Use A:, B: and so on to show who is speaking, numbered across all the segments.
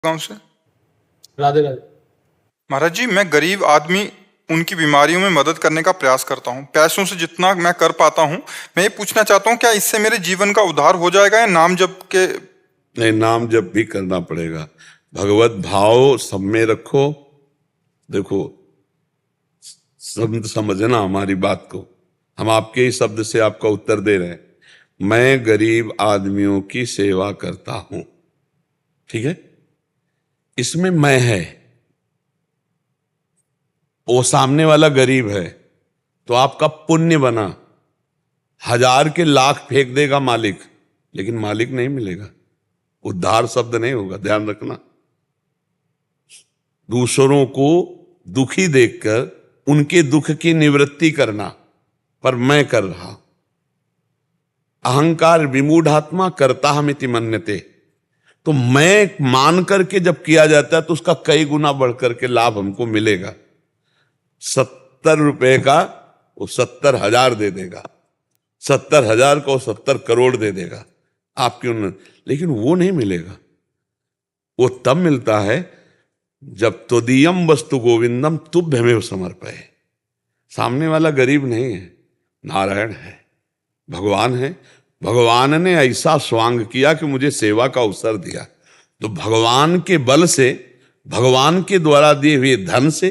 A: गांव से।
B: राधे राधे।
A: महाराज जी, मैं गरीब आदमी उनकी बीमारियों में मदद करने का प्रयास करता हूँ, पैसों से जितना मैं कर पाता हूँ। मैं ये पूछना चाहता हूँ, क्या इससे मेरे जीवन का उद्धार हो जाएगा या नाम जप के?
C: नहीं, नाम जप भी करना पड़ेगा। भगवत भाव सब में रखो। देखो, समझना हमारी बात को। हम आपके ही शब्द से आपका उत्तर दे रहे हैं। मैं गरीब आदमियों की सेवा करता हूं, ठीक है? इसमें मैं है, वो सामने वाला गरीब है, तो आपका पुण्य बना। 1000 के लाख फेंक देगा मालिक, लेकिन मालिक नहीं मिलेगा, उद्धार शब्द नहीं होगा, ध्यान रखना। दूसरों को दुखी देखकर उनके दुख की निवृत्ति करना, पर मैं कर रहा। अहंकार विमूढ़ात्मा करता हमिति मन्यते। तो मैं मान करके जब किया जाता है तो उसका कई गुना बढ़कर के लाभ हमको मिलेगा। 70 रुपए का वो 70,000 दे देगा, 70,000 को 70 करोड़ दे देगा आपकी उन्नति। लेकिन वो नहीं मिलेगा। वो तब मिलता है जब त्वदीयम वस्तु गोविंदम तुभ्यमेव समर्पये। सामने वाला गरीब नहीं है, नारायण है, भगवान है। भगवान ने ऐसा स्वांग किया कि मुझे सेवा का अवसर दिया। तो भगवान के बल से, भगवान के द्वारा दिए हुए धन से,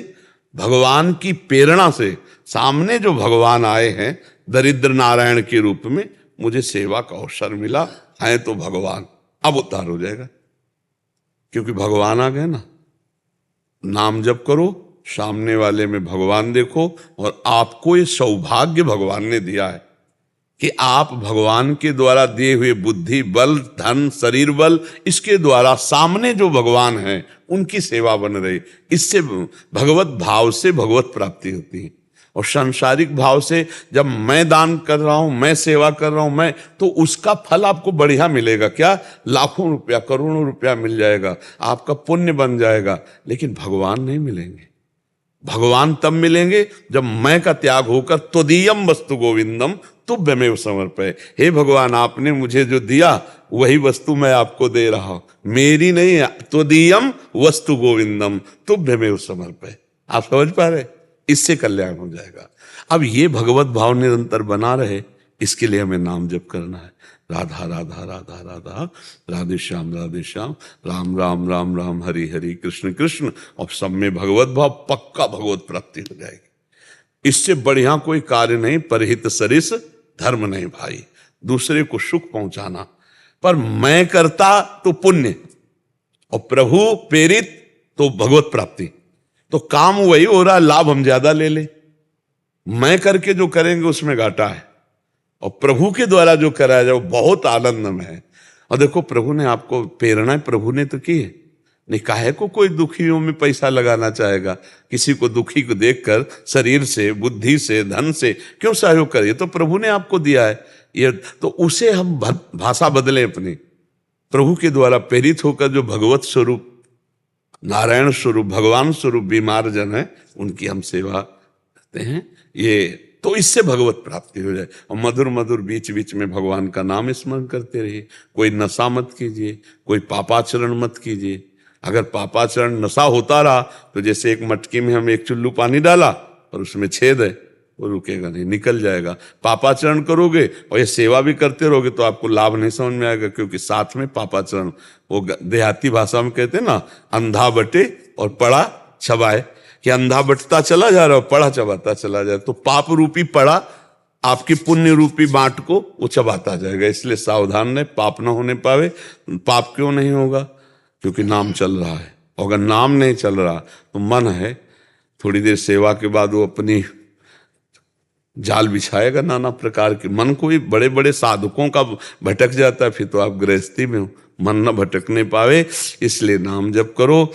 C: भगवान की प्रेरणा से सामने जो भगवान आए हैं दरिद्र नारायण के रूप में, मुझे सेवा का अवसर मिला है। तो भगवान अब उद्धार हो जाएगा, क्योंकि भगवान आ गए ना। नाम जप करो, सामने वाले में भगवान देखो, और आपको ये सौभाग्य भगवान ने दिया है कि आप भगवान के द्वारा दिए हुए बुद्धि बल, धन, शरीर बल, इसके द्वारा सामने जो भगवान हैं उनकी सेवा बन रही। इससे भगवत भाव से भगवत प्राप्ति होती है। और सांसारिक भाव से जब मैं दान कर रहा हूं, मैं सेवा कर रहा हूं, मैं, तो उसका फल आपको बढ़िया मिलेगा। क्या? लाखों रुपया, करोड़ों रुपया मिल जाएगा, आपका पुण्य बन जाएगा। लेकिन भगवान नहीं मिलेंगे। भगवान तब मिलेंगे जब मैं का त्याग होकर त्वदीयम वस्तु गोविंदम तुभ्यमेव समर्पये। हे भगवान, आपने मुझे जो दिया वही वस्तु मैं आपको दे रहा हूं, मेरी नहीं है। त्वदीयम वस्तु गोविंदम तुभ्यमेव समर्पये। आप समझ पा रहे? इससे कल्याण हो जाएगा। अब ये भगवत भाव निरंतर बना रहे, इसके लिए हमें नाम जप करना है। राधा राधा राधा राधा, राधे श्याम राम राम राम राम, हरि हरि, कृष्ण कृष्ण। और सब में भगवत भाव, पक्का भगवत प्राप्ति हो जाएगी। इससे बढ़िया कोई कार्य नहीं। परहित सरिस धर्म नहीं भाई, दूसरे को सुख पहुंचाना। पर मैं करता तो पुण्य, और प्रभु प्रेरित तो भगवत प्राप्ति। तो काम वही हो रहा, लाभ हम ज्यादा ले ले। मैं करके जो करेंगे उसमें घाटा है, और प्रभु के द्वारा जो कराया जाए वो बहुत आनंद में है। और देखो, प्रभु ने आपको प्रेरणा प्रभु ने तो की है। नहीं, काहे को कोई दुखियों में पैसा लगाना चाहेगा? किसी को दुखी को देखकर शरीर से, बुद्धि से, धन से क्यों सहयोग करिए? तो प्रभु ने आपको दिया है ये, तो उसे हम भाषा बदलें अपनी। प्रभु के द्वारा प्रेरित होकर जो भगवत स्वरूप, नारायण स्वरूप, भगवान स्वरूप बीमार जन है, उनकी हम सेवा करते हैं। ये तो इससे भगवत प्राप्ति हो जाए। और मधुर मधुर बीच बीच में भगवान का नाम स्मरण करते रहिए। कोई नशा मत कीजिए, कोई पापाचरण मत कीजिए। अगर पापाचरण नशा होता रहा तो जैसे एक मटकी में हम एक चुल्लू पानी डाला और उसमें छेद है, वो रुकेगा नहीं, निकल जाएगा। पापाचरण करोगे और ये सेवा भी करते रहोगे तो आपको लाभ नहीं समझ में आएगा, क्योंकि साथ में पापाचरण, वो देहाती भाषा में कहते हैं ना, अंधा बटे और पड़ा चबाए, कि अंधा बटता चला जा रहा है, पड़ा चबाता चला जाए। तो पाप रूपी पड़ा आपकी पुण्य रूपी बांट को वो चबाता जाएगा। इसलिए सावधान रहे, पाप ना होने पावे। पाप क्यों नहीं होगा? क्योंकि नाम चल रहा है। और अगर नाम नहीं चल रहा तो मन है, थोड़ी देर सेवा के बाद वो अपनी जाल बिछाएगा नाना प्रकार के। मन को भी बड़े बड़े साधकों का भटक जाता है, फिर तो आप गृहस्थी में हो, मन न भटकने पावे। इसलिए नाम जप करो।